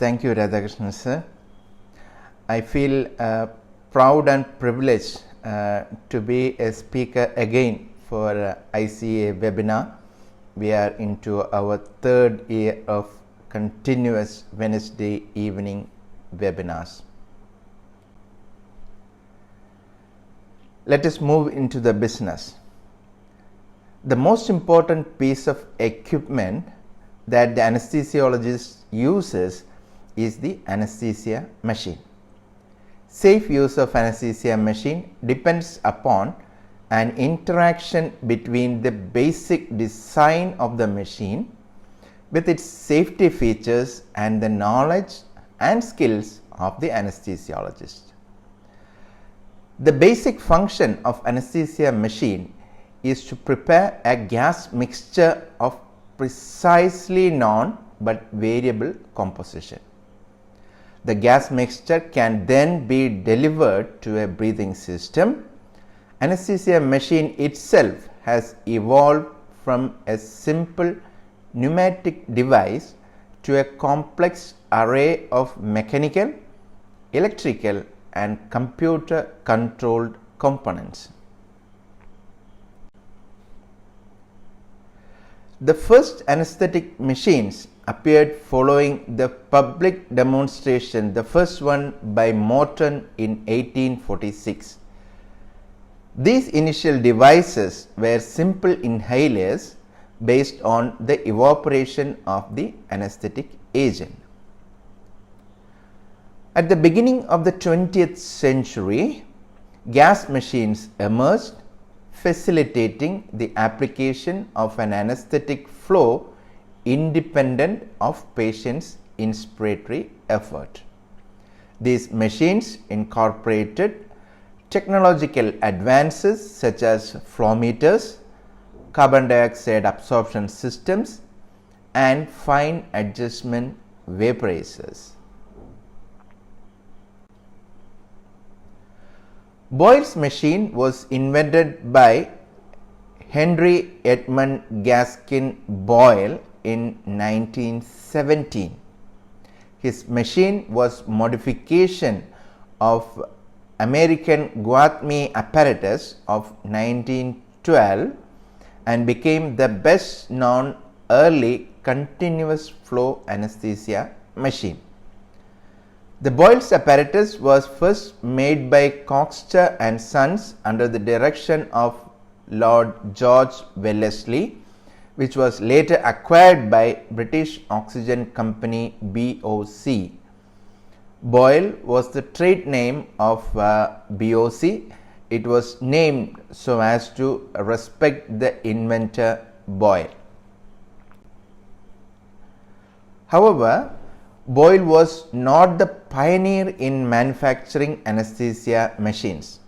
Thank you, Radhakrishnan sir. I feel proud and privileged to be a speaker again for ICA Webinar. We are into our third year of continuous Wednesday evening webinars. Let us move into the business. The most important piece of equipment that the anesthesiologist uses is the anesthesia machine. Safe use of anesthesia machine depends upon an interaction between the basic design of the machine with its safety features and the knowledge and skills of the anesthesiologist. The basic function of anesthesia machine is to prepare a gas mixture of precisely known but variable composition. The gas mixture can then be delivered to a breathing system. Anesthesia machine itself has evolved from a simple pneumatic device to a complex array of mechanical, electrical and computer controlled components. The first anesthetic machines appeared following the public demonstration, the first one by Morton in 1846. These initial devices were simple inhalers based on the evaporation of the anesthetic agent. At the beginning of the 20th century, gas machines emerged, facilitating the application of an anesthetic flow independent of patient's inspiratory effort. These machines incorporated technological advances such as flow meters, carbon dioxide absorption systems, and fine adjustment vaporizers. Boyle's machine was invented by Henry Edmund Gaskin Boyle in 1917. His machine was modification of American Guattmi apparatus of 1912 and became the best known early continuous flow anesthesia machine. The Boyle's apparatus was first made by Coxeter and Sons under the direction of Lord George Wellesley, which was later acquired by British Oxygen Company BOC. Boyle was the trade name of BOC. It was named so as to respect the inventor Boyle. However, Boyle was not the pioneer in manufacturing anesthesia machines.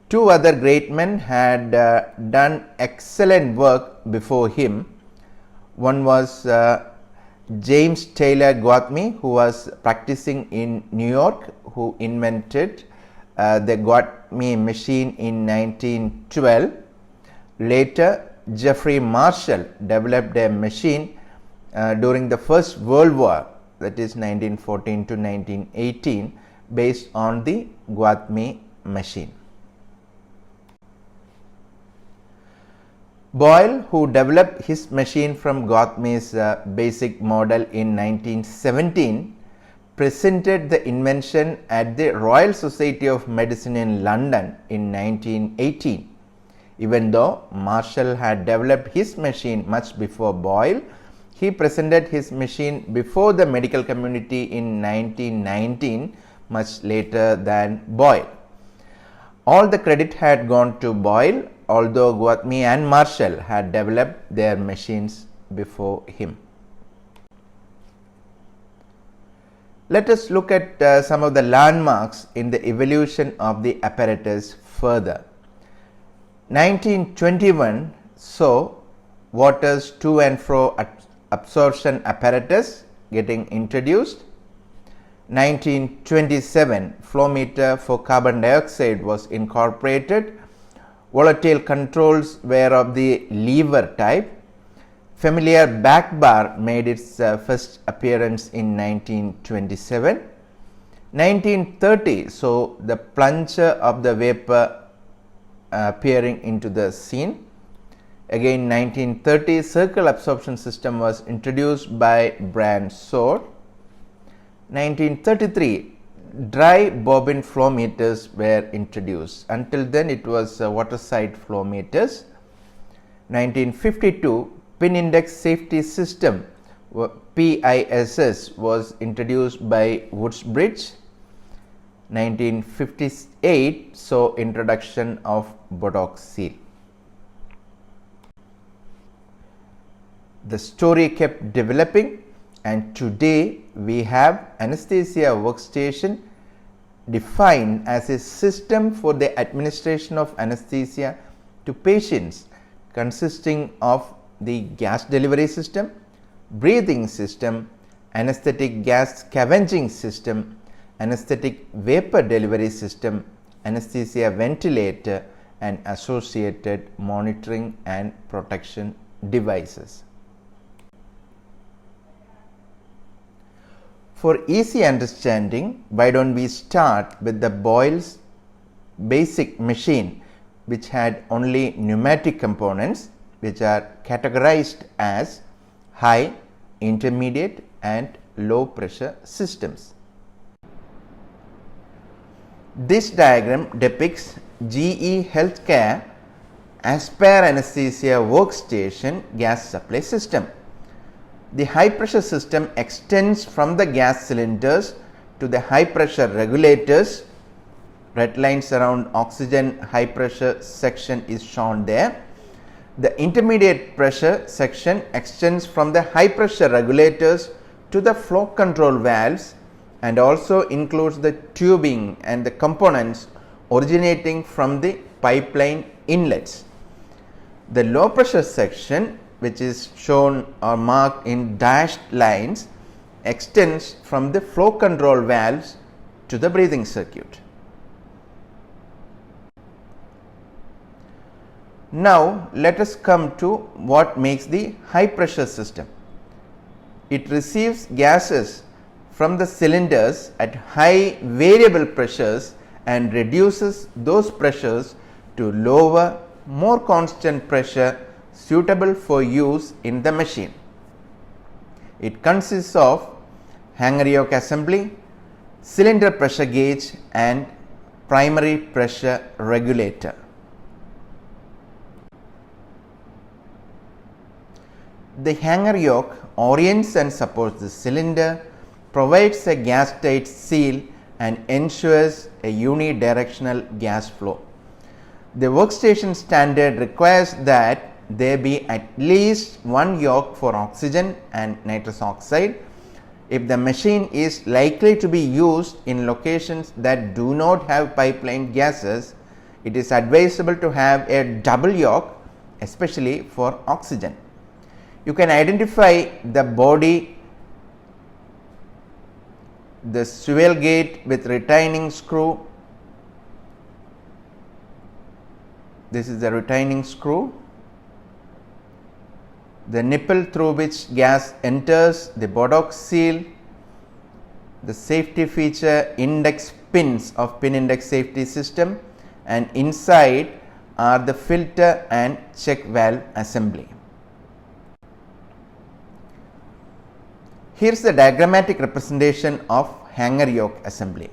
Two other great men had done excellent work before him. One was James Taylor Guattmi, who was practicing in New York, who invented the Guattmi machine in 1912. Later, Geoffrey Marshall developed a machine during the First World War, that is 1914 to 1918, based on the Guattmi machine. Boyle, who developed his machine from Guattmi's basic model in 1917, presented the invention at the Royal Society of Medicine in London in 1918. Even though Marshall had developed his machine much before Boyle, he presented his machine before the medical community in 1919, much later than Boyle. All the credit had gone to Boyle, although Guattmi and Marshall had developed their machines before him. Let us look at some of the landmarks in the evolution of the apparatus further. 1921 saw Waters to and fro absorption apparatus getting introduced. 1927 flow meter for carbon dioxide was incorporated. Volatile controls were of the lever type. Familiar back bar made its first appearance in 1927. 1930 so the plunger of the vapor appearing into the scene. Again 1930 circle absorption system was introduced by Brand Sword. 1933 dry bobbin flow meters were introduced. Until then it was water side flow meters. 1952 pin index safety system PISS was introduced by Woodsbridge. 1958 saw introduction of Bodox seal. The story kept developing, and today we have Anesthesia Workstation defined as a system for the administration of anesthesia to patients, consisting of the gas delivery system, breathing system, anesthetic gas scavenging system, anesthetic vapor delivery system, anesthesia ventilator, and associated monitoring and protection devices. For easy understanding, why don't we start with the Boyle's basic machine, which had only pneumatic components, which are categorized as high, intermediate, and low pressure systems. This diagram depicts GE Healthcare Aspire Anesthesia Workstation gas supply system. The high pressure system extends from the gas cylinders to the high pressure regulators. Red lines around oxygen high pressure section is shown there. The intermediate pressure section extends from the high pressure regulators to the flow control valves, and also includes the tubing and the components originating from the pipeline inlets. The low pressure section, which is shown or marked in dashed lines, extends from the flow control valves to the breathing circuit. Now let us come to what makes the high pressure system. It receives gases from the cylinders at high variable pressures and reduces those pressures to lower, more constant pressure suitable for use in the machine. It consists of hanger yoke assembly, cylinder pressure gauge, and primary pressure regulator. The hanger yoke orients and supports the cylinder, provides a gas tight seal, and ensures a unidirectional gas flow. The workstation standard requires that there be at least one yoke for oxygen and nitrous oxide. If the machine is likely to be used in locations that do not have pipeline gases, it is advisable to have a double yoke, especially for oxygen. You can identify the body, the swivel gate with retaining screw. This is the retaining screw. The nipple through which gas enters, the Bodox seal, the safety feature index pins of pin index safety system, and inside are the filter and check valve assembly. Here is the diagrammatic representation of hanger yoke assembly.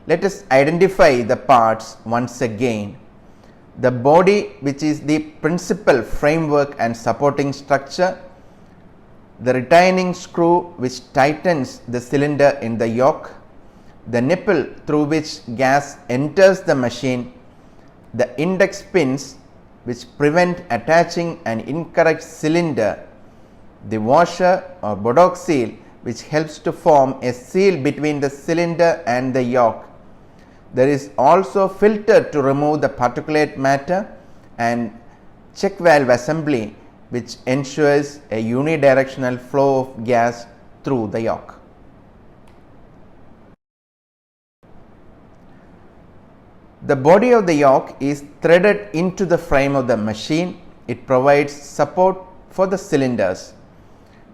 Let us identify the parts once again. The body, which is the principal framework and supporting structure, the retaining screw which tightens the cylinder in the yoke, the nipple through which gas enters the machine, the index pins which prevent attaching an incorrect cylinder, the washer or Bodox seal which helps to form a seal between the cylinder and the yoke. There is also filter to remove the particulate matter, and check valve assembly which ensures a unidirectional flow of gas through the yoke. The body of the yoke is threaded into the frame of the machine. It provides support for the cylinders.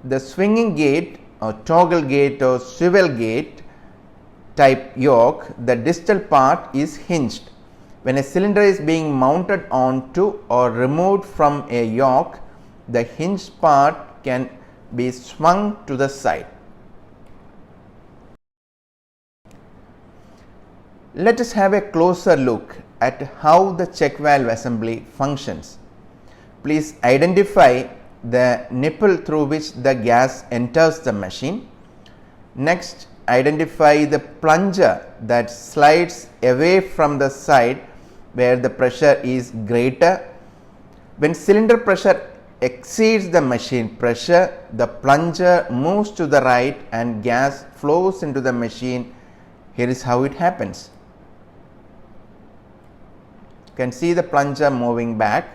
The swinging gate or toggle gate or swivel gate type yoke, the distal part is hinged. When a cylinder is being mounted onto or removed from a yoke, the hinged part can be swung to the side. Let us have a closer look at how the check valve assembly functions. Please identify the nipple through which the gas enters the machine. Next, identify the plunger that slides away from the side where the pressure is greater. When cylinder pressure exceeds the machine pressure, the plunger moves to the right and gas flows into the machine. Here is how it happens. You can see the plunger moving back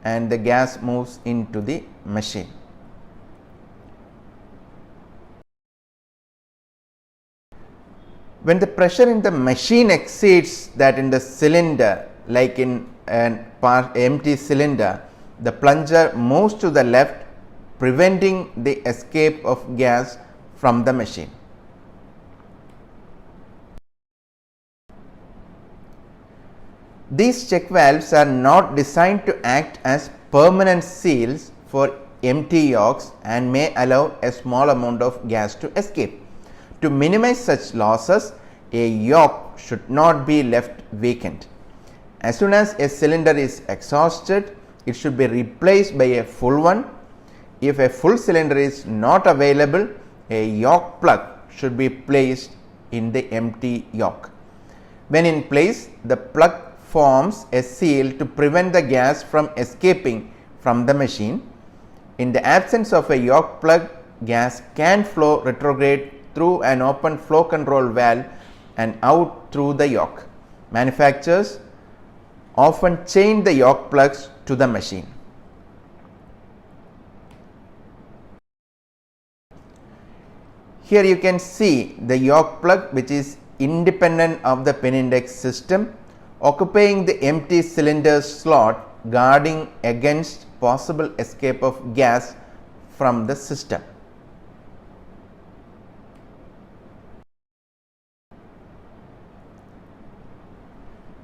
and the gas moves into the machine. When the pressure in the machine exceeds that in the cylinder, like in an empty cylinder, the plunger moves to the left, preventing the escape of gas from the machine. These check valves are not designed to act as permanent seals for empty yokes and may allow a small amount of gas to escape. To minimize such losses, a yoke should not be left vacant. As soon as a cylinder is exhausted, it should be replaced by a full one. If a full cylinder is not available, a yoke plug should be placed in the empty yoke. When in place, the plug forms a seal to prevent the gas from escaping from the machine. In the absence of a yoke plug, gas can flow retrograde through an open flow control valve and out through the yoke. Manufacturers often chain the yoke plugs to the machine. Here you can see the yoke plug, which is independent of the pin index system, occupying the empty cylinder slot, guarding against possible escape of gas from the system.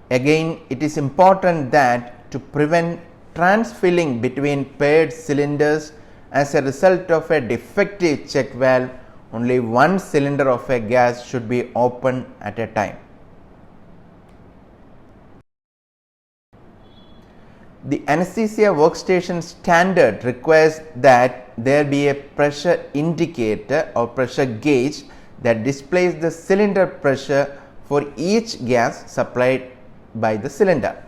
Again, it is important that to prevent transfilling between paired cylinders as a result of a defective check valve, only one cylinder of a gas should be open at a time. The Anesthesia Workstation standard requires that there be a pressure indicator or pressure gauge that displays the cylinder pressure for each gas supplied by the cylinder.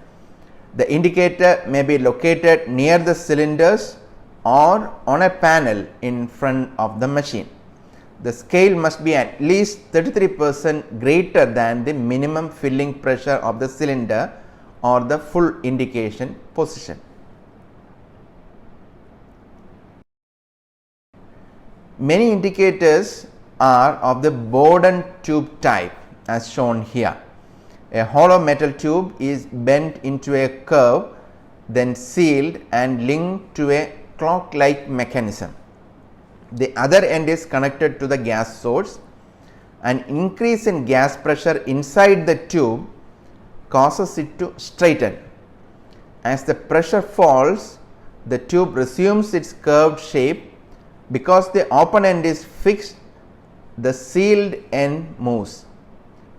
The indicator may be located near the cylinders or on a panel in front of the machine. The scale must be at least 33% greater than the minimum filling pressure of the cylinder or the full indication position. Many indicators are of the Boyle tube type as shown here. A hollow metal tube is bent into a curve, then sealed and linked to a clock-like mechanism. The other end is connected to the gas source. An increase in gas pressure inside the tube causes it to straighten. As the pressure falls, the tube resumes its curved shape. Because the open end is fixed, the sealed end moves.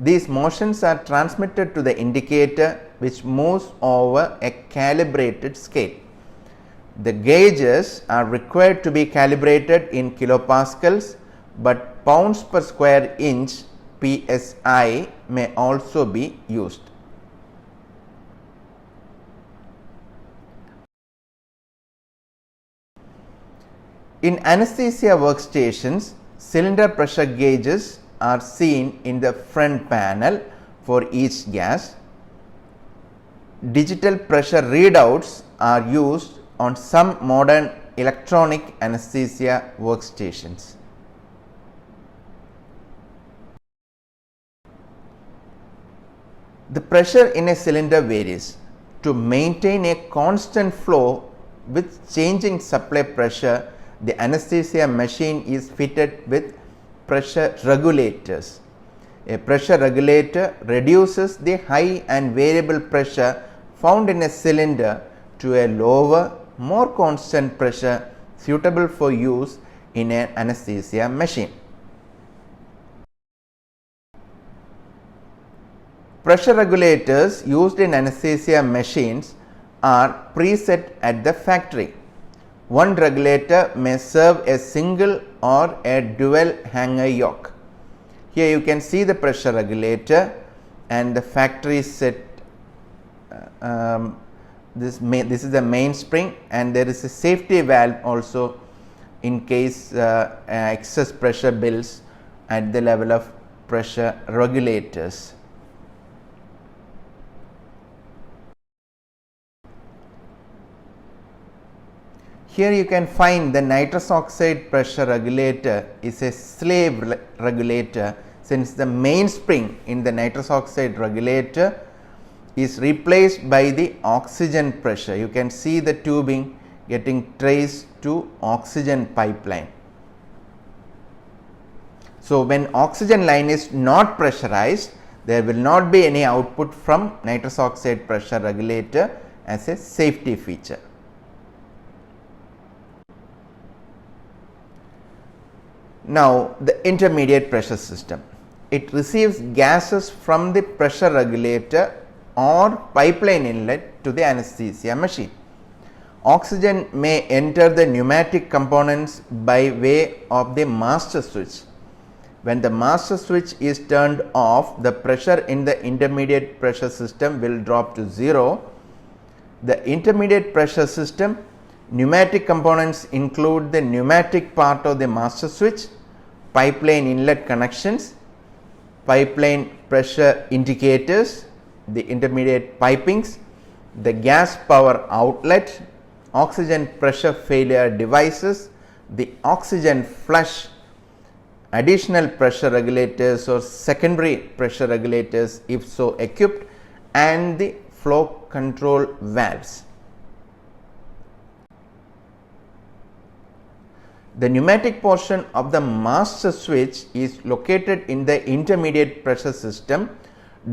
These motions are transmitted to the indicator, which moves over a calibrated scale. The gauges are required to be calibrated in kilopascals, but pounds per square inch (psi) may also be used. In anesthesia workstations, cylinder pressure gauges are seen in the front panel for each gas. Digital pressure readouts are used on some modern electronic anesthesia workstations. The pressure in a cylinder varies. To maintain a constant flow, with changing supply pressure, the anesthesia machine is fitted with pressure regulators. A pressure regulator reduces the high and variable pressure found in a cylinder to a lower, more constant pressure suitable for use in an anesthesia machine. Pressure regulators used in anesthesia machines are preset at the factory. One regulator may serve a single or a dual hanger yoke. Here you can see the pressure regulator and the factory set. This is the mainspring, and there is a safety valve also in case excess pressure builds at the level of pressure regulators. Here you can find the nitrous oxide pressure regulator is a slave regulator, since the mainspring in the nitrous oxide regulator is replaced by the oxygen pressure. You can see the tubing getting traced to oxygen pipeline. So, when oxygen line is not pressurized, there will not be any output from nitrous oxide pressure regulator as a safety feature. Now, the intermediate pressure system. It receives gases from the pressure regulator or pipeline inlet to the anesthesia machine. Oxygen may enter the pneumatic components by way of the master switch. When the master switch is turned off, the pressure in the intermediate pressure system will drop to 0. The intermediate pressure system pneumatic components include the pneumatic part of the master switch, pipeline inlet connections, pipeline pressure indicators, the intermediate pipings, the gas power outlet, oxygen pressure failure devices, the oxygen flush, additional pressure regulators or secondary pressure regulators if so equipped, and the flow control valves. The pneumatic portion of the master switch is located in the intermediate pressure system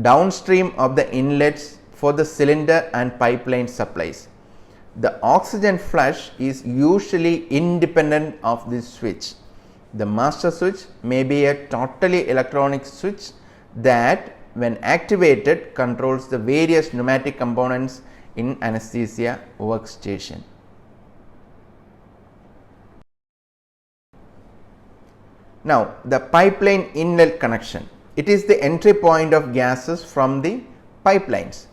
downstream of the inlets for the cylinder and pipeline supplies. The oxygen flush is usually independent of this switch. The master switch may be a totally electronic switch that, when activated, controls the various pneumatic components in anesthesia workstation. Now, the pipeline inlet connection. It is the entry point of gases from the pipelines.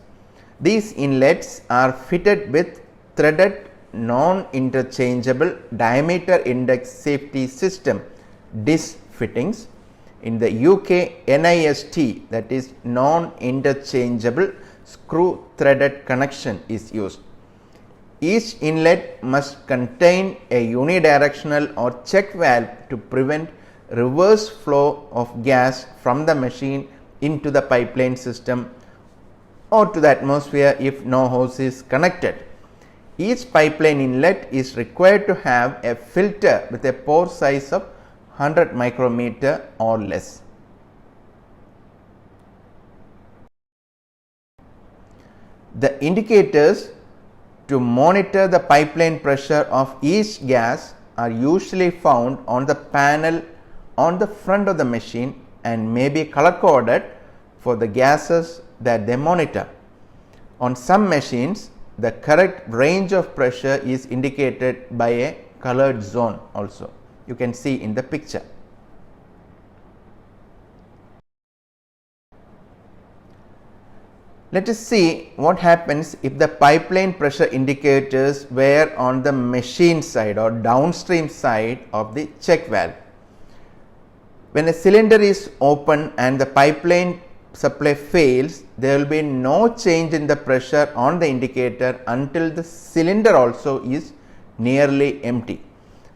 These inlets are fitted with threaded non-interchangeable diameter index safety system DIS fittings. In the UK, NIST, that is non-interchangeable screw threaded connection, is used. Each inlet must contain a unidirectional or check valve to prevent reverse flow of gas from the machine into the pipeline system or to the atmosphere if no hose is connected. Each pipeline inlet is required to have a filter with a pore size of 100 micrometer or less. The indicators to monitor the pipeline pressure of each gas are usually found on the panel on the front of the machine and may be color coded for the gases that they monitor. On some machines, the correct range of pressure is indicated by a colored zone also. You can see in the picture. Let us see what happens if the pipeline pressure indicators were on the machine side or downstream side of the check valve. When a cylinder is open and the pipeline supply fails, there will be no change in the pressure on the indicator until the cylinder also is nearly empty.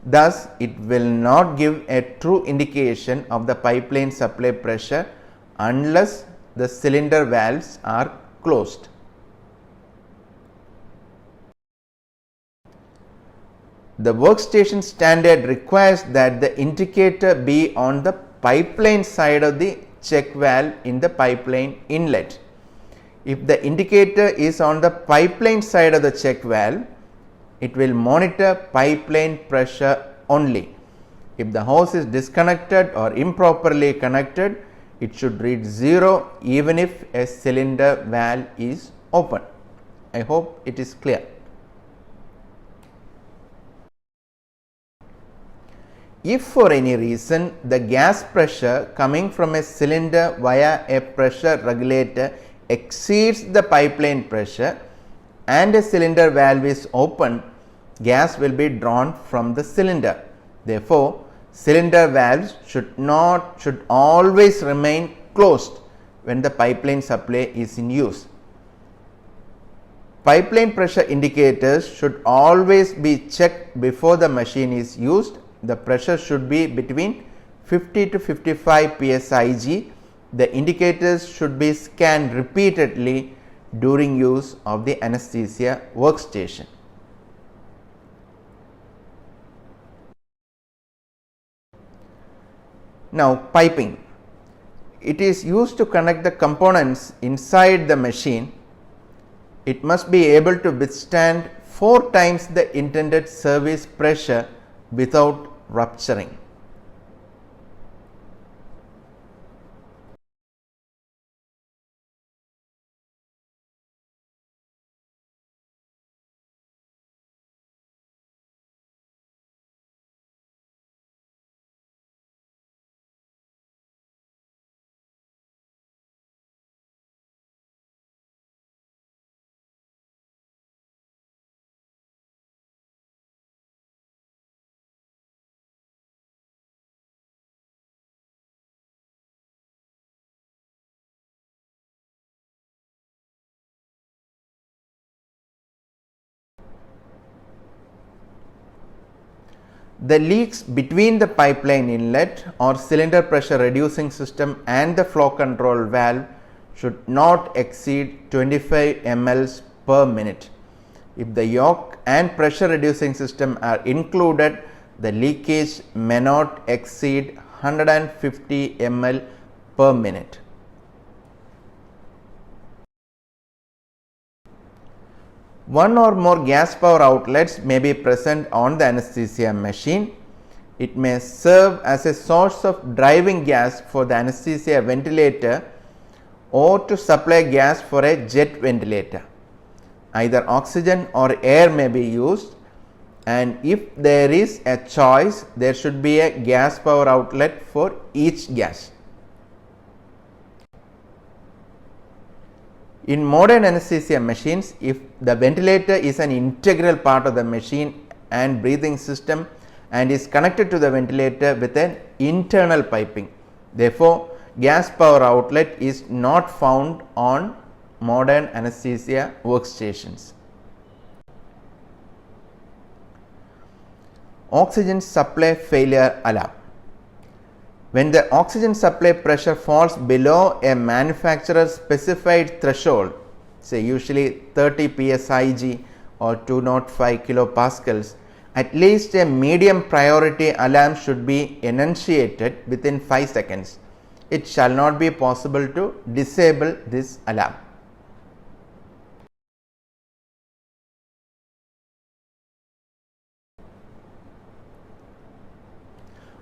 Thus, it will not give a true indication of the pipeline supply pressure unless the cylinder valves are closed. The workstation standard requires that the indicator be on the pipeline side of the check valve in the pipeline inlet. If the indicator is on the pipeline side of the check valve, it will monitor pipeline pressure only. If the hose is disconnected or improperly connected, it should read 0 even if a cylinder valve is open. I hope it is clear. If for any reason the gas pressure coming from a cylinder via a pressure regulator exceeds the pipeline pressure and a cylinder valve is open, gas will be drawn from the cylinder. Therefore, cylinder valves should always remain closed when the pipeline supply is in use. Pipeline pressure indicators should always be checked before the machine is used. The pressure should be between 50 to 55 psig. The indicators should be scanned repeatedly during use of the anesthesia workstation. Now, piping. It is used to connect the components inside the machine. It must be able to withstand 4 times the intended service pressure without rupturing. The leaks between the pipeline inlet or cylinder pressure reducing system and the flow control valve should not exceed 25 ml per minute. If the yoke and pressure reducing system are included, the leakage may not exceed 150 ml per minute. One or more gas power outlets may be present on the anesthesia machine. It may serve as a source of driving gas for the anesthesia ventilator or to supply gas for a jet ventilator. Either oxygen or air may be used, and if there is a choice, there should be a gas power outlet for each gas. In modern anesthesia machines, if the ventilator is an integral part of the machine and breathing system and is connected to the ventilator with an internal piping, therefore, gas power outlet is not found on modern anesthesia workstations. Oxygen supply failure alarm. When the oxygen supply pressure falls below a manufacturer specified threshold, say usually 30 psig or 205 kilopascals, at least a medium priority alarm should be enunciated within 5 seconds. It shall not be possible to disable this alarm.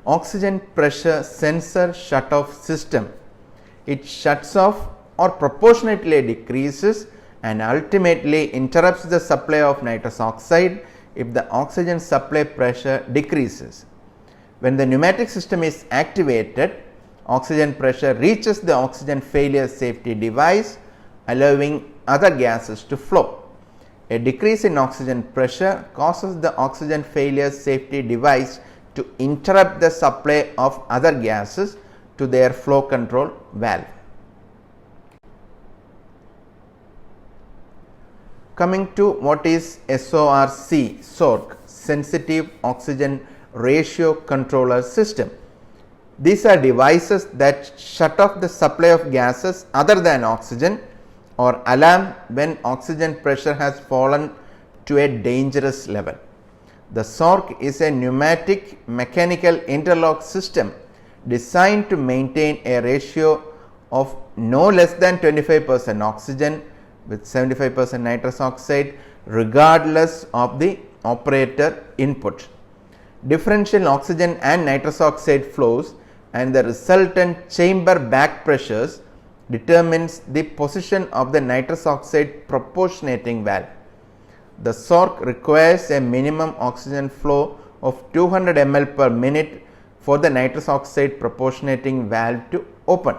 Oxygen pressure sensor shut-off system. It shuts off or proportionately decreases and ultimately interrupts the supply of nitrous oxide if the oxygen supply pressure decreases. When the pneumatic system is activated, oxygen pressure reaches the oxygen failure safety device, allowing other gases to flow. A decrease in oxygen pressure causes the oxygen failure safety device to interrupt the supply of other gases to their flow control valve. Coming to what is SORC, Sensitive Oxygen Ratio Controller System. These are devices that shut off the supply of gases other than oxygen or alarm when oxygen pressure has fallen to a dangerous level. The SORC is a pneumatic mechanical interlock system designed to maintain a ratio of no less than 25% oxygen with 75% nitrous oxide regardless of the operator input. Differential oxygen and nitrous oxide flows and the resultant chamber back pressures determines the position of the nitrous oxide proportionating valve. The SORC requires a minimum oxygen flow of 200 ml per minute for the nitrous oxide proportionating valve to open.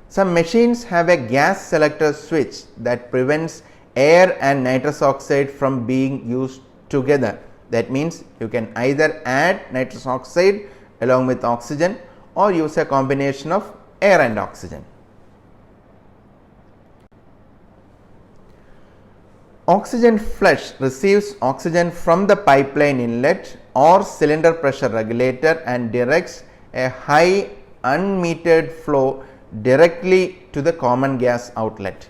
Some machines have a gas selector switch that prevents air and nitrous oxide from being used together. That means you can either add nitrous oxide along with oxygen or use a combination of air and oxygen. Oxygen flush receives oxygen from the pipeline inlet or cylinder pressure regulator and directs a high unmetered flow directly to the common gas outlet.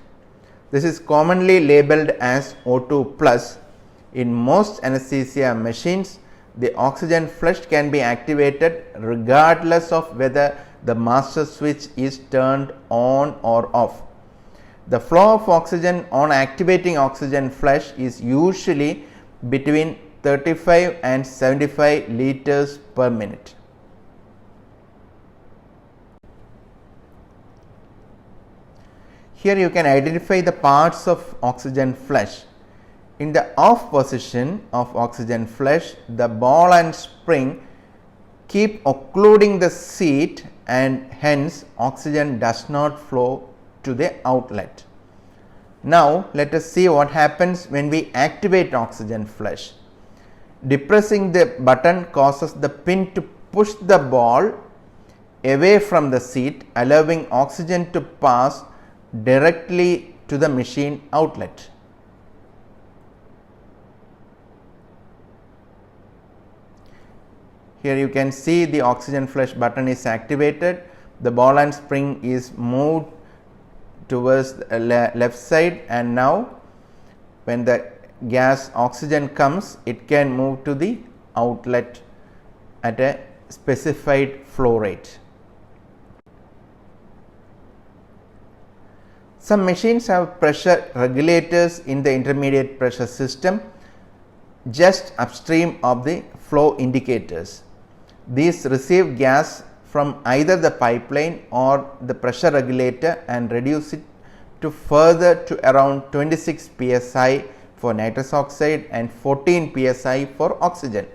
This is commonly labeled as O2 plus. In most anesthesia machines, the oxygen flush can be activated regardless of whether the master switch is turned on or off. The flow of oxygen on activating oxygen flush is usually between 35 and 75 liters per minute. Here you can identify the parts of oxygen flush. In the off position of oxygen flush, the ball and spring keep occluding the seat and hence oxygen does not flow to the outlet. Now let us see what happens when we activate oxygen flush. Depressing the button causes the pin to push the ball away from the seat, allowing oxygen to pass directly to the machine outlet. Here you can see the oxygen flush button is activated. The ball and spring is moved towards the left side, and now when the gas oxygen comes, it can move to the outlet at a specified flow rate. Some machines have pressure regulators in the intermediate pressure system just upstream of the flow indicators. These receive gas from either the pipeline or the pressure regulator and reduce it to further to around 26 psi for nitrous oxide and 14 psi for oxygen.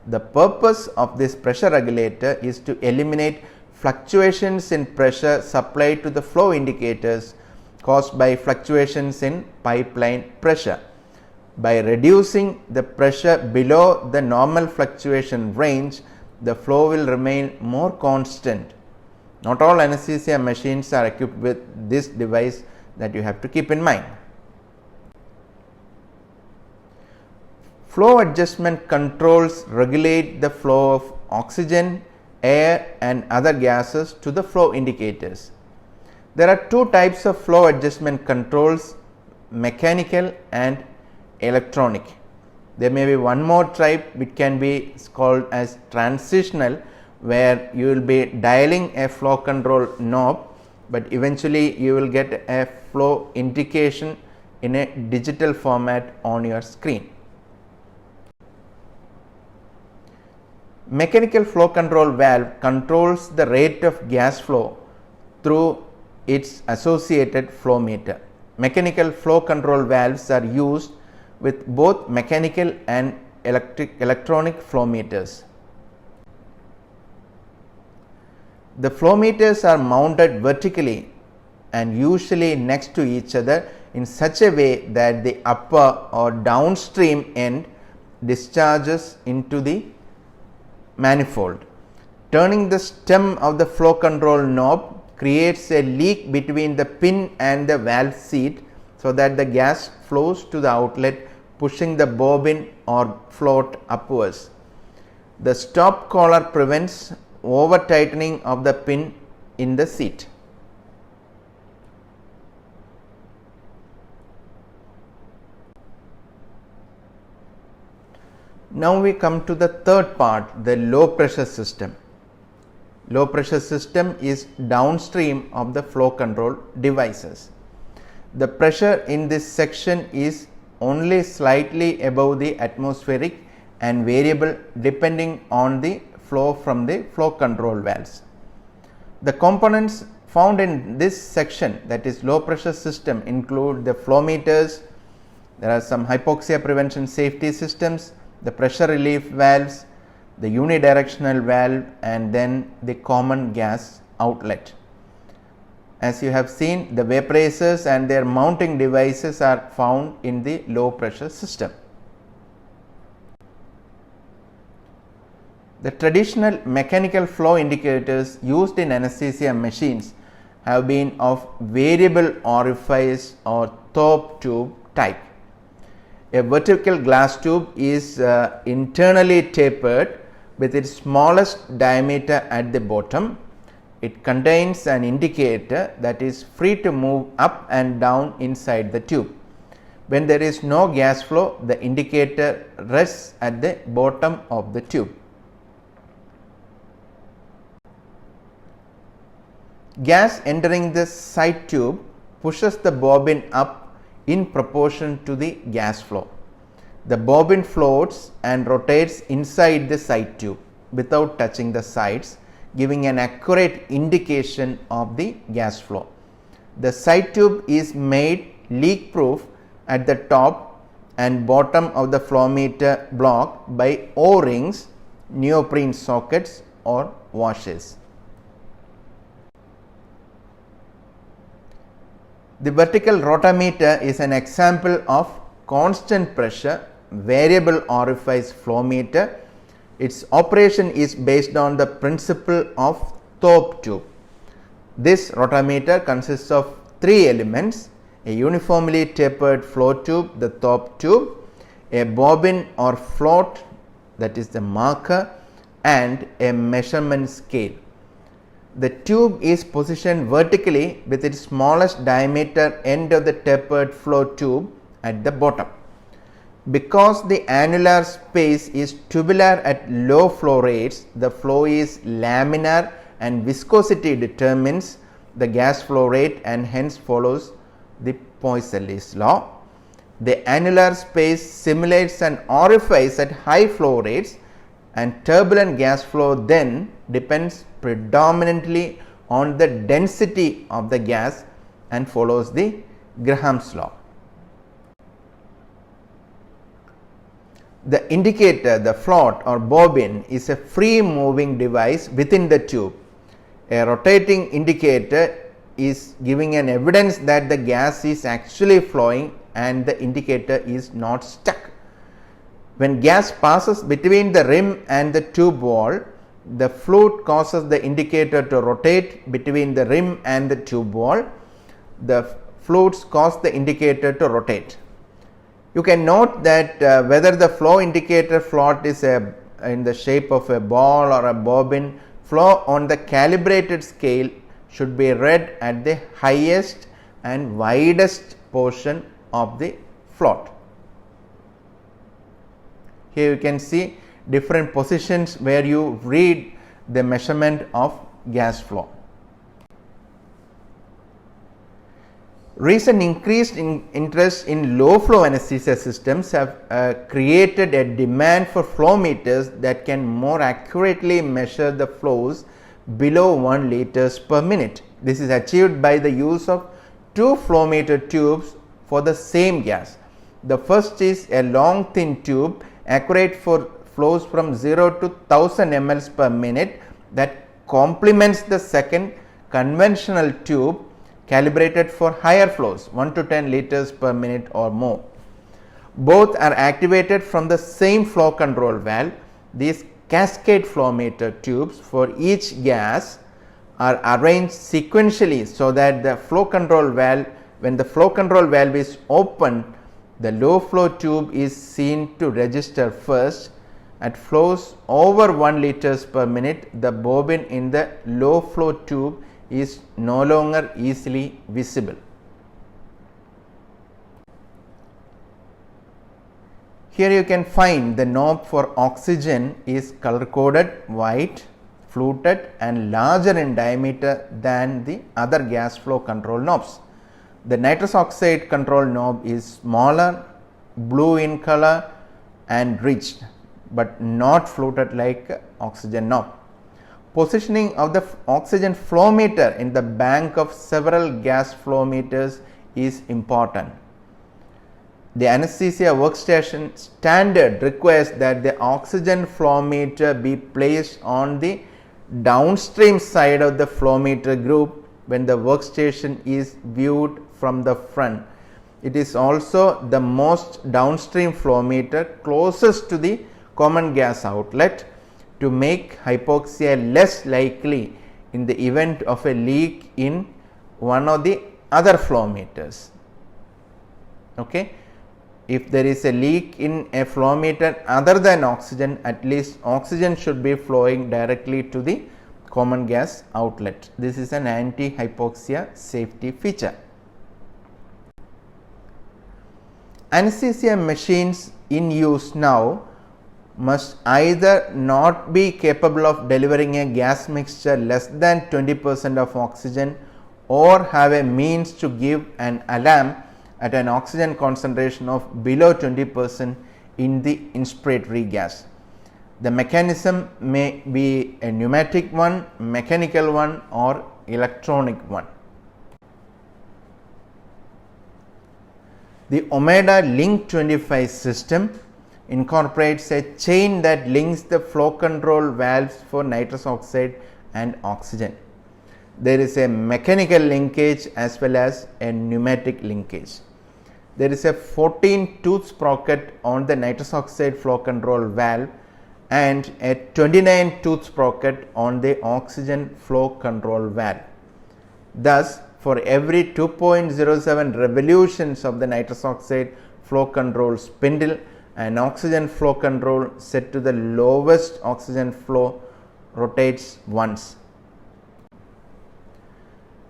The purpose of this pressure regulator is to eliminate fluctuations in pressure supplied to the flow indicators caused by fluctuations in pipeline pressure. By reducing the pressure below the normal fluctuation range, the flow will remain more constant. Not all anesthesia machines are equipped with this device that you have to keep in mind. Flow adjustment controls regulate the flow of oxygen, air and other gases to the flow indicators. There are two types of flow adjustment controls, mechanical and electronic. There may be one more type which can be called as transitional, where you will be dialing a flow control knob, but eventually you will get a flow indication in a digital format on your screen. Mechanical flow control valve controls the rate of gas flow through its associated flow meter. Mechanical flow control valves are used with both mechanical and electronic flow meters. The flow meters are mounted vertically and usually next to each other in such a way that the upper or downstream end discharges into the manifold. Turning the stem of the flow control knob creates a leak between the pin and the valve seat so that the gas flows to the outlet, pushing the bobbin or float upwards. The stop collar prevents over tightening of the pin in the seat. Now we come to the third part, the low pressure system. Low pressure system is downstream of the flow control devices. The pressure in this section is only slightly above the atmospheric and variable depending on the flow from the flow control valves. The components found in this section, that is low pressure system, include the flow meters. There are some hypoxia prevention safety systems, the pressure relief valves, the unidirectional valve, and then the common gas outlet. As you have seen, the vaporizers and their mounting devices are found in the low pressure system. The traditional mechanical flow indicators used in anesthesia machines have been of variable orifice or Thorpe tube type. A vertical glass tube is internally tapered with its smallest diameter at the bottom. It contains an indicator that is free to move up and down inside the tube. When there is no gas flow, the indicator rests at the bottom of the tube. Gas entering the side tube pushes the bobbin up in proportion to the gas flow. The bobbin floats and rotates inside the side tube without touching the sides, giving an accurate indication of the gas flow. The side tube is made leak proof at the top and bottom of the flow meter block by O-rings, neoprene sockets or washers. The vertical rotameter is an example of constant pressure variable orifice flow meter. Its operation is based on the principle of Thorpe tube. This rotameter consists of three elements: a uniformly tapered flow tube, the Thorpe tube, a bobbin or float, that is the marker, and a measurement scale. The tube is positioned vertically with its smallest diameter end of the tapered flow tube at the bottom. Because the annular space is tubular at low flow rates, the flow is laminar and viscosity determines the gas flow rate and hence follows the Poiseuille's law. The annular space simulates an orifice at high flow rates, and turbulent gas flow then depends predominantly on the density of the gas and follows the Graham's law. The indicator, the float or bobbin, is a free moving device within the tube. A rotating indicator is giving an evidence that the gas is actually flowing and the indicator is not stuck. When gas passes between the rim and the tube wall, the fluid causes the indicator to rotate between the rim and the tube wall. The fluids cause the indicator to rotate. You can note that whether the flow indicator float is in the shape of a ball or a bobbin, flow on the calibrated scale should be read at the highest and widest portion of the float. Here you can see different positions where you read the measurement of gas flow. Recent increased interest in low flow anesthesia systems have created a demand for flow meters that can more accurately measure the flows below 1 liters per minute. This is achieved by the use of two flow meter tubes for the same gas. The first is a long thin tube accurate for flows from 0 to 1000 ml per minute that complements the second conventional tube calibrated for higher flows 1 to 10 liters per minute or more. Both are activated from the same flow control valve. These cascade flow meter tubes for each gas are arranged sequentially so that the flow control valve, when the flow control valve is open, the low flow tube is seen to register first. At flows over 1 liters per minute, the bobbin in the low flow tube is no longer easily visible. Here you can find the knob for oxygen is color coded white, fluted and larger in diameter than the other gas flow control knobs. The nitrous oxide control knob is smaller, blue in color and rich, but not fluted like oxygen knob. Positioning of the oxygen flow meter in the bank of several gas flow meters is important. The Anesthesia Workstation standard requires that the oxygen flow meter be placed on the downstream side of the flow meter group when the workstation is viewed from the front. It is also the most downstream flow meter closest to the common gas outlet to make hypoxia less likely in the event of a leak in one of the other flow meters. Okay. If there is a leak in a flow meter other than oxygen, at least oxygen should be flowing directly to the common gas outlet. This is an anti-hypoxia safety feature. Anesthesia machines in use now must either not be capable of delivering a gas mixture less than 20% of oxygen or have a means to give an alarm at an oxygen concentration of below 20% in the inspiratory gas. The mechanism may be a pneumatic one, mechanical one or electronic one. The Omeda Link 25 system incorporates a chain that links the flow control valves for nitrous oxide and oxygen. There is a mechanical linkage as well as a pneumatic linkage. There is a 14 tooth sprocket on the nitrous oxide flow control valve and a 29 tooth sprocket on the oxygen flow control valve. Thus, for every 2.07 revolutions of the nitrous oxide flow control spindle, an oxygen flow control set to the lowest oxygen flow rotates once.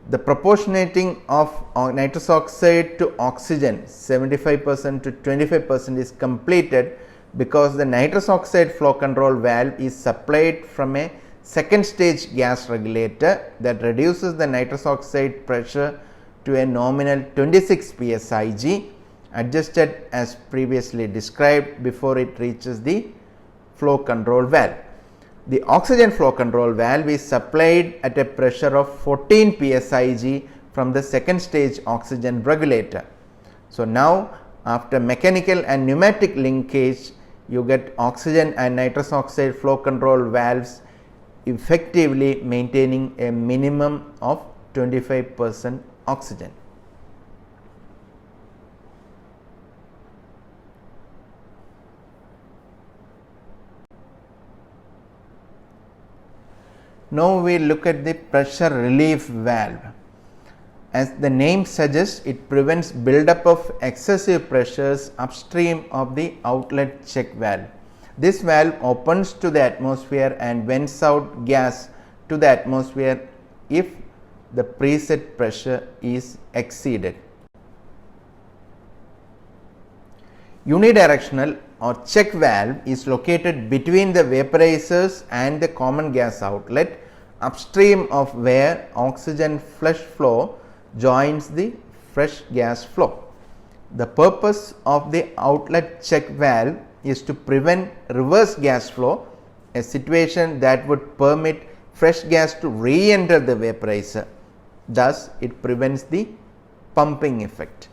The proportionating of nitrous oxide to oxygen 75% to 25% is completed because the nitrous oxide flow control valve is supplied from a second stage gas regulator that reduces the nitrous oxide pressure to a nominal 26 psig, adjusted as previously described before it reaches the flow control valve. The oxygen flow control valve is supplied at a pressure of 14 psig from the second stage oxygen regulator. So, now after mechanical and pneumatic linkage, you get oxygen and nitrous oxide flow control valves effectively maintaining a minimum of 25% oxygen. Now we look at the pressure relief valve. As the name suggests, it prevents buildup of excessive pressures upstream of the outlet check valve. This valve opens to the atmosphere and vents out gas to the atmosphere if the preset pressure is exceeded. Unidirectional or check valve is located between the vaporizers and the common gas outlet upstream of where oxygen flush flow joins the fresh gas flow. The purpose of the outlet check valve is to prevent reverse gas flow, a situation that would permit fresh gas to re-enter the vaporizer. Thus, it prevents the pumping effect.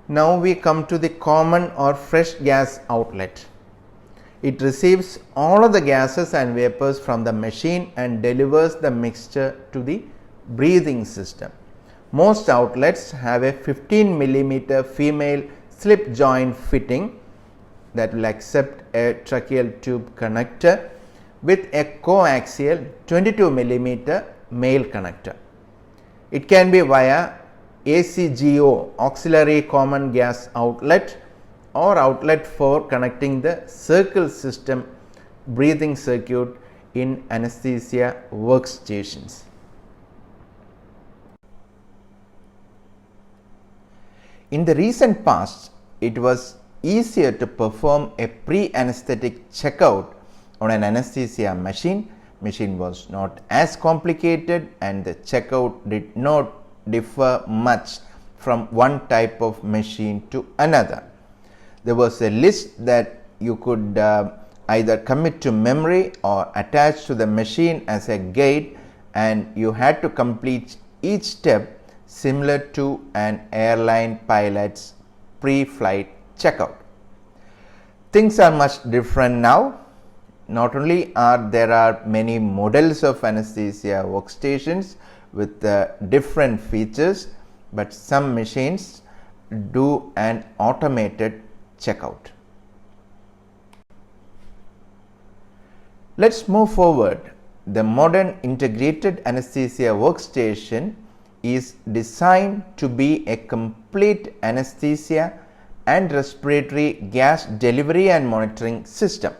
Now we come to the common or fresh gas outlet. It receives all of the gases and vapors from the machine and delivers the mixture to the breathing system. Most outlets have a 15 mm female slip joint fitting that will accept a tracheal tube connector with a coaxial 22 mm male connector. It can be via ACGO, auxiliary common gas outlet, or outlet for connecting the circle system breathing circuit in anesthesia workstations. In the recent past, it was easier to perform a pre-anesthetic checkout on an anesthesia machine. Machine was not as complicated and the checkout did not differ much from one type of machine to another. There was a list that you could either commit to memory or attach to the machine as a guide, and you had to complete each step similar to an airline pilot's pre-flight checkout. Things are much different now. Not only there are many models of anesthesia workstations with different features, but some machines do an automated checkout. Let's move forward. The modern integrated anesthesia workstation is designed to be a complete anesthesia and respiratory gas delivery and monitoring system.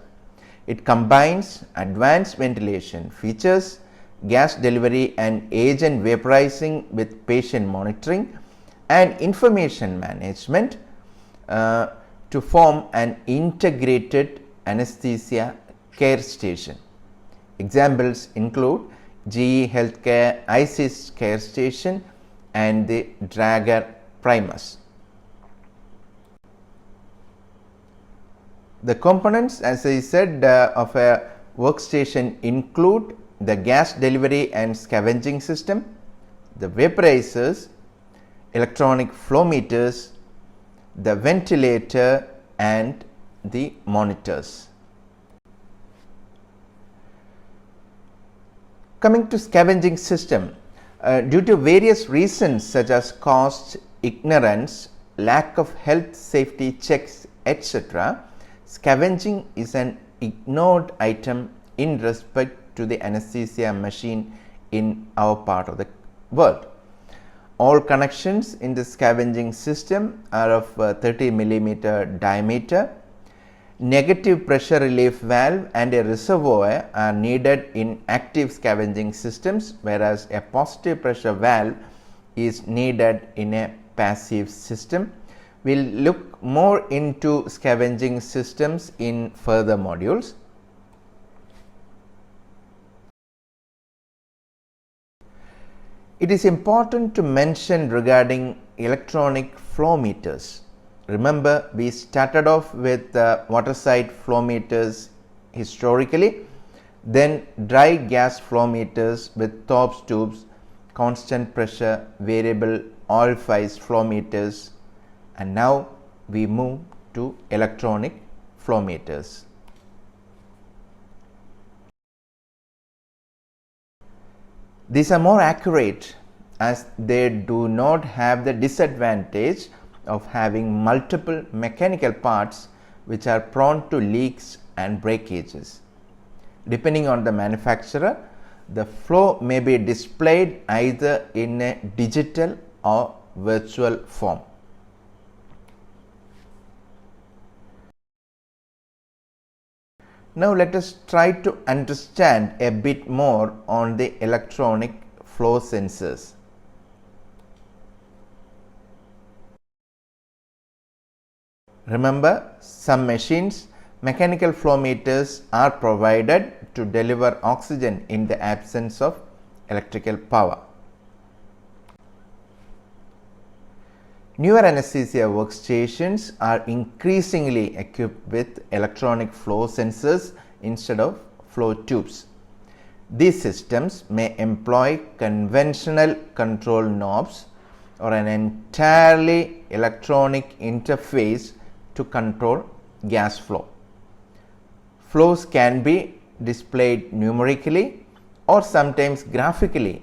It combines advanced ventilation features, gas delivery and agent vaporizing with patient monitoring and information management to form an integrated anesthesia care station. Examples include GE Healthcare ICIS Care Station and the Drager Primus. The components, as I said, of a workstation include the gas delivery and scavenging system, the vaporizers, electronic flow meters, the ventilator and the monitors. Coming to scavenging system, due to various reasons such as cost, ignorance, lack of health safety checks, etc., scavenging is an ignored item in respect to the anesthesia machine in our part of the world. All connections in the scavenging system are of 30 mm diameter. Negative pressure relief valve and a reservoir are needed in active scavenging systems, whereas a positive pressure valve is needed in a passive system. We will look more into scavenging systems in further modules. It is important to mention regarding electronic flow meters. Remember, we started off with water side flow meters historically, then dry gas flow meters with Thorpe's tubes, constant pressure, variable oil phase flow meters, and now we move to electronic flow meters. These are more accurate as they do not have the disadvantage of having multiple mechanical parts which are prone to leaks and breakages. Depending on the manufacturer, the flow may be displayed either in a digital or virtual form. Now let us try to understand a bit more on the electronic flow sensors. Remember, some machines, mechanical flow meters are provided to deliver oxygen in the absence of electrical power. Newer anesthesia workstations are increasingly equipped with electronic flow sensors instead of flow tubes. These systems may employ conventional control knobs or an entirely electronic interface to control gas flow. Flows can be displayed numerically or sometimes graphically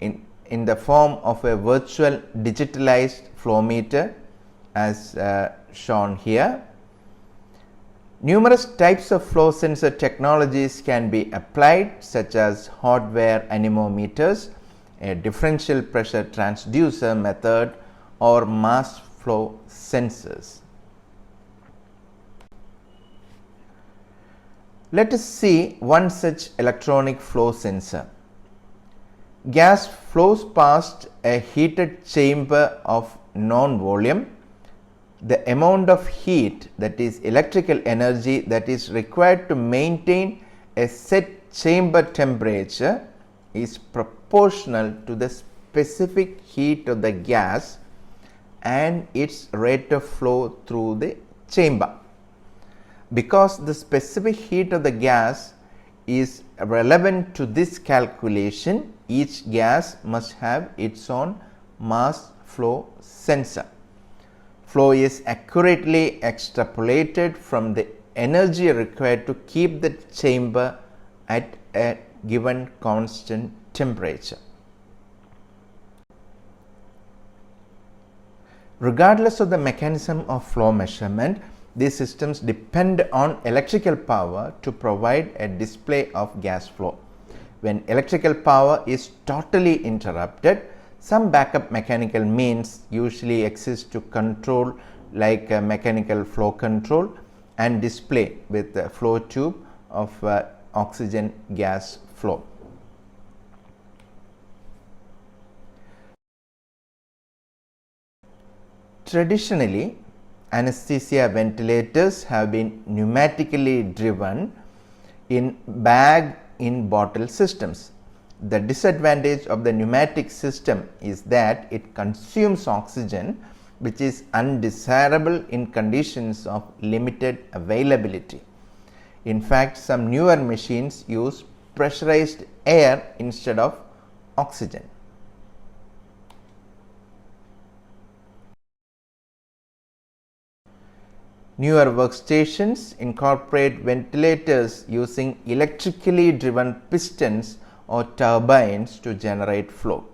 in the form of a virtual digitalized flow meter as shown here. Numerous types of flow sensor technologies can be applied, such as hardware anemometers, a differential pressure transducer method, or mass flow sensors. Let us see one such electronic flow sensor. Gas flows past a heated chamber of known volume the amount of heat, that is electrical energy, that is required to maintain a set chamber temperature is proportional to the specific heat of the gas and its rate of flow through the chamber. Because the specific heat of the gas is relevant to this calculation, each gas must have its own mass flow sensor. Flow is accurately extrapolated from the energy required to keep the chamber at a given constant temperature. Regardless of the mechanism of flow measurement, these systems depend on electrical power to provide a display of gas flow. When electrical power is totally interrupted, some backup mechanical means usually exist to control, like mechanical flow control and display with a flow tube of oxygen gas flow. Traditionally, anesthesia ventilators have been pneumatically driven in bag-in-bottle systems. The disadvantage of the pneumatic system is that it consumes oxygen, which is undesirable in conditions of limited availability. In fact, some newer machines use pressurized air instead of oxygen. Newer workstations incorporate ventilators using electrically driven pistons or turbines to generate flow.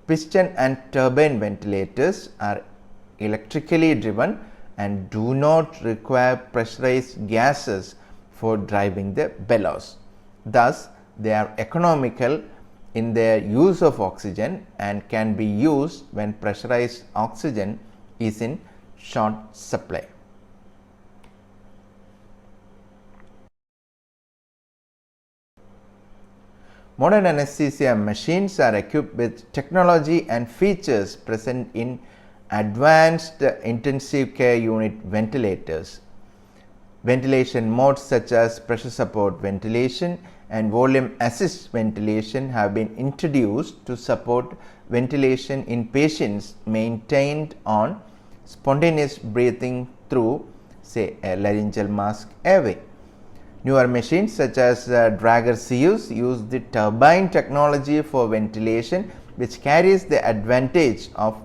Piston and turbine ventilators are electrically driven and do not require pressurized gases for driving the bellows. Thus, they are economical in their use of oxygen and can be used when pressurized oxygen is in short supply. Modern anesthesia machines are equipped with technology and features present in advanced intensive care unit ventilators. Ventilation modes such as pressure support ventilation and volume assist ventilation have been introduced to support ventilation in patients maintained on spontaneous breathing through, say, a laryngeal mask airway. Newer machines such as Drager CUs use the turbine technology for ventilation, which carries the advantage of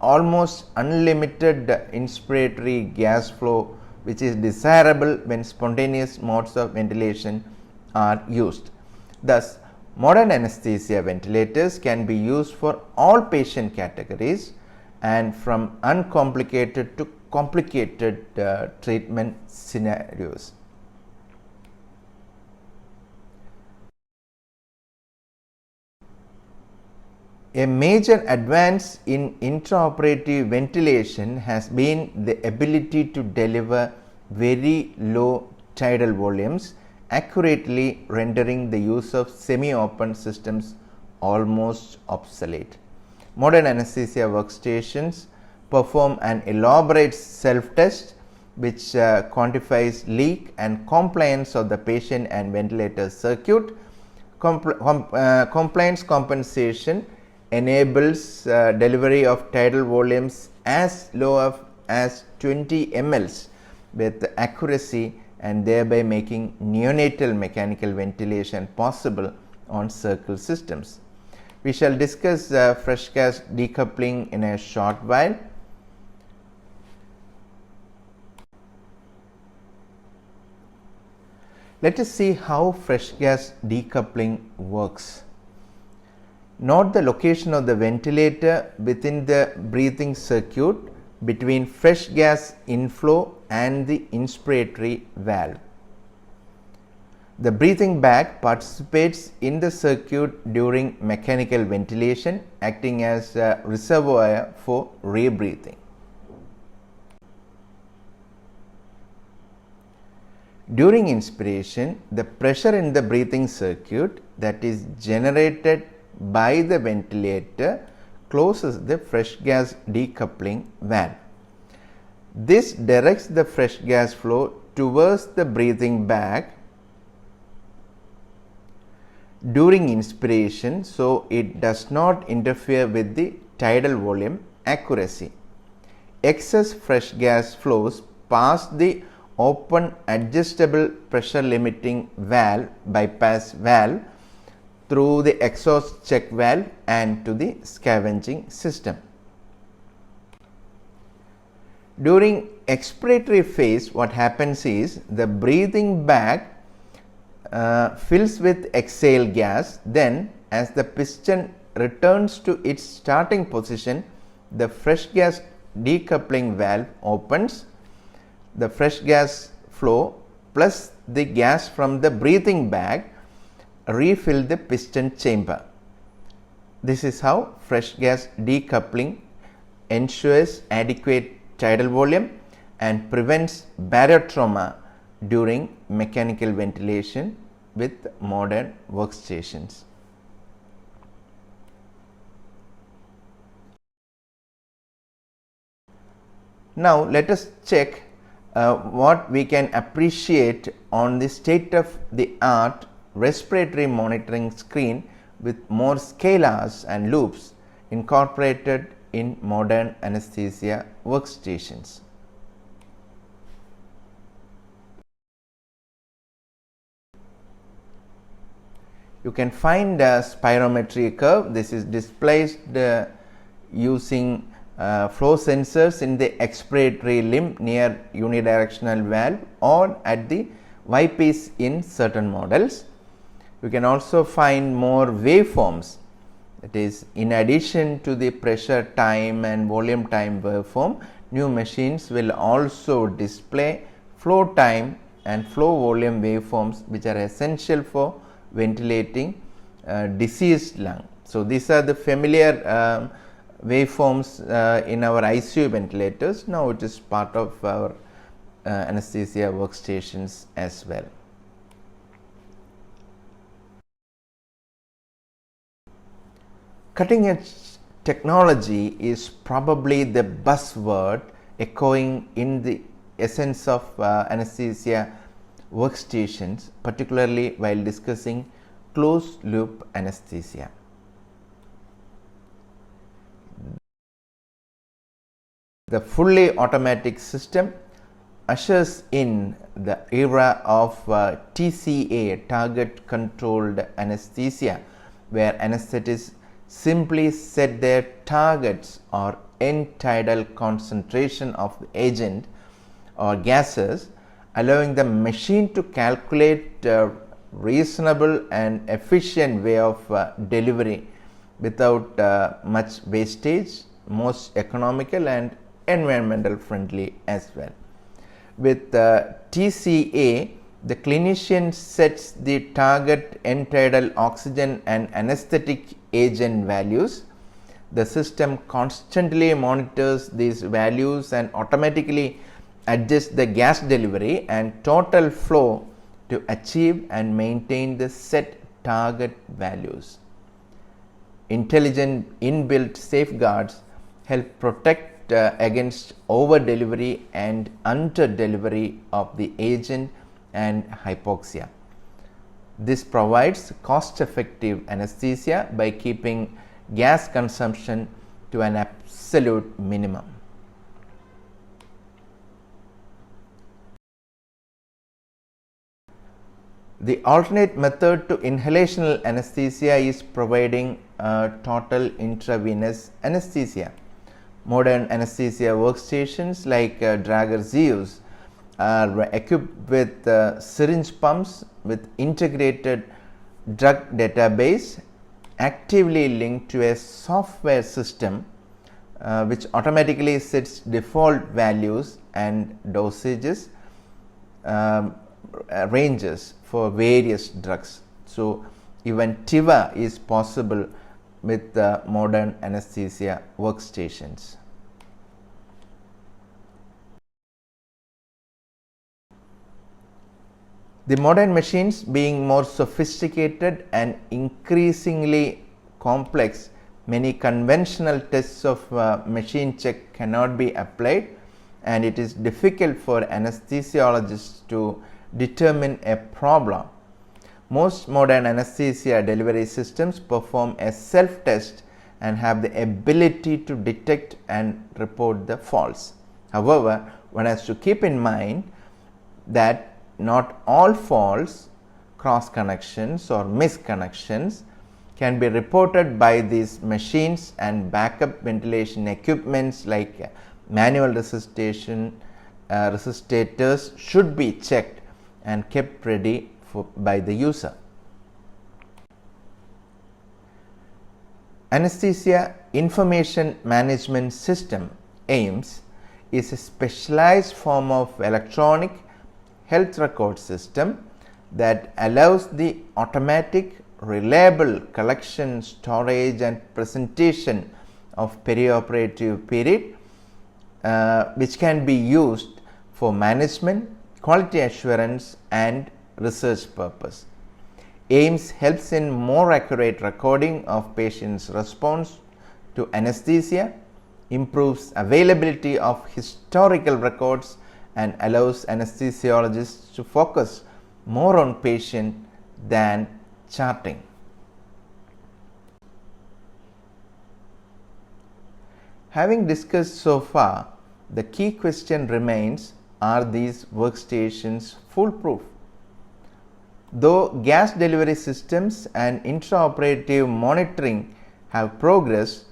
almost unlimited inspiratory gas flow, which is desirable when spontaneous modes of ventilation are used. Thus, modern anesthesia ventilators can be used for all patient categories and from uncomplicated to complicated treatment scenarios. A major advance in intraoperative ventilation has been the ability to deliver very low tidal volumes, accurately rendering the use of semi-open systems almost obsolete. Modern anesthesia workstations perform an elaborate self-test which quantifies leak and compliance of the patient and ventilator circuit. Compliance compensation enables delivery of tidal volumes as low as 20 mL with accuracy and thereby making neonatal mechanical ventilation possible on circle systems. We shall discuss fresh gas decoupling in a short while. Let us see how fresh gas decoupling works. Note the location of the ventilator within the breathing circuit between fresh gas inflow and the inspiratory valve. The breathing bag participates in the circuit during mechanical ventilation, acting as a reservoir for rebreathing. During inspiration, the pressure in the breathing circuit that is generated by the ventilator closes the fresh gas decoupling valve. This directs the fresh gas flow towards the breathing bag during inspiration, so it does not interfere with the tidal volume accuracy. Excess fresh gas flows past the open adjustable pressure limiting valve bypass valve through the exhaust check valve and to the scavenging system. During expiratory phase, what happens is the breathing bag fills with exhale gas. Then as the piston returns to its starting position, the fresh gas decoupling valve opens. The fresh gas flow plus the gas from the breathing bag refill the piston chamber. This is how fresh gas decoupling ensures adequate tidal volume and prevents barotrauma during mechanical ventilation with modern workstations. Now let us check what we can appreciate on the state of the art respiratory monitoring screen with more scalars and loops incorporated in modern anesthesia workstations. You can find a spirometry curve. This is displayed using flow sensors in the expiratory limb near unidirectional valve or at the Y-piece in certain models. You can also find more waveforms, that is, in addition to the pressure time and volume time waveform, new machines will also display flow time and flow volume waveforms which are essential for ventilating diseased lung. So, these are the familiar waveforms in our ICU ventilators. Now, it is part of our anesthesia workstations as well. Cutting edge technology is probably the buzzword echoing in the essence of anesthesia workstations, particularly while discussing closed loop anesthesia. The fully automatic system ushers in the era of TCA, target controlled anesthesia, where anesthetists simply set their targets or end tidal concentration of the agent or gases, allowing the machine to calculate a reasonable and efficient way of delivery without much wastage, most economical and environmental friendly as well. With TCA, the clinician sets the target end tidal oxygen and anesthetic agent values. The system constantly monitors these values and automatically adjusts the gas delivery and total flow to achieve and maintain the set target values. Intelligent inbuilt safeguards help protect against over delivery and under delivery of the agent and hypoxia. This provides cost effective anesthesia by keeping gas consumption to an absolute minimum. The alternate method to inhalational anesthesia is providing total intravenous anesthesia. Modern anesthesia workstations like Drager Zeus are equipped with syringe pumps with integrated drug database actively linked to a software system which automatically sets default values and dosages ranges for various drugs. So, even TIVA is possible with modern anesthesia workstations. The modern machines, being more sophisticated and increasingly complex, many conventional tests of machine check cannot be applied, and it is difficult for anesthesiologists to determine a problem. Most modern anesthesia delivery systems perform a self-test and have the ability to detect and report the faults. However, one has to keep in mind that not all faults, cross connections or misconnections can be reported by these machines, and backup ventilation equipments like manual resuscitators should be checked and kept ready by the user. Anesthesia Information Management System (AIMS) is a specialized form of electronic health record system that allows the automatic, reliable collection, storage and presentation of perioperative period, which can be used for management, quality assurance and research purpose. AIMS helps in more accurate recording of patients' response to anesthesia, improves availability of historical records and allows anesthesiologists to focus more on patient than charting. Having discussed so far, the key question remains: are these workstations foolproof? Though gas delivery systems and intraoperative monitoring have progressed,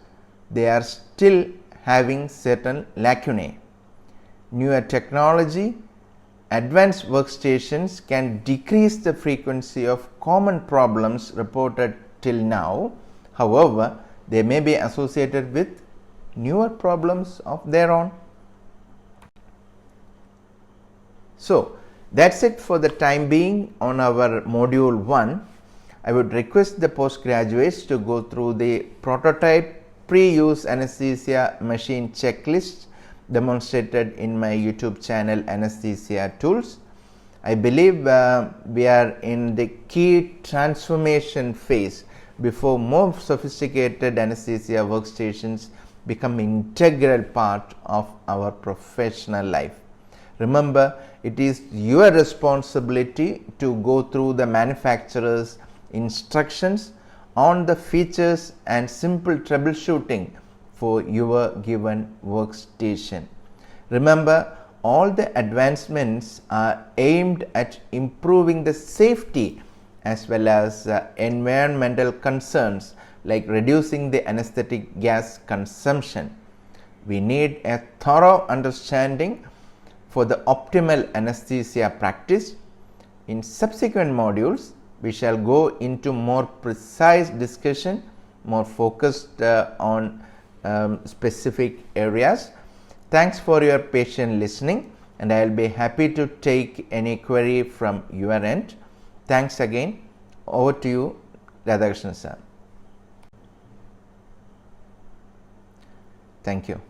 they are still having certain lacunae. Newer technology, advanced workstations can decrease the frequency of common problems reported till now. However, they may be associated with newer problems of their own. So, that's it for the time being on our module 1. I would request the postgraduates to go through the prototype pre-use anesthesia machine checklist demonstrated in my YouTube channel Anesthesia Tools. I believe we are in the key transformation phase before more sophisticated anesthesia workstations become integral part of our professional life. Remember, it is your responsibility to go through the manufacturer's instructions on the features and simple troubleshooting for your given workstation. Remember, all the advancements are aimed at improving the safety as well as environmental concerns like reducing the anesthetic gas consumption. We need a thorough understanding for the optimal anesthesia practice. In subsequent modules, we shall go into more precise discussion, more focused on specific areas. Thanks for your patient listening, and I will be happy to take any query from your end. Thanks again. Over to you, Radhakrishnan sir. Thank you.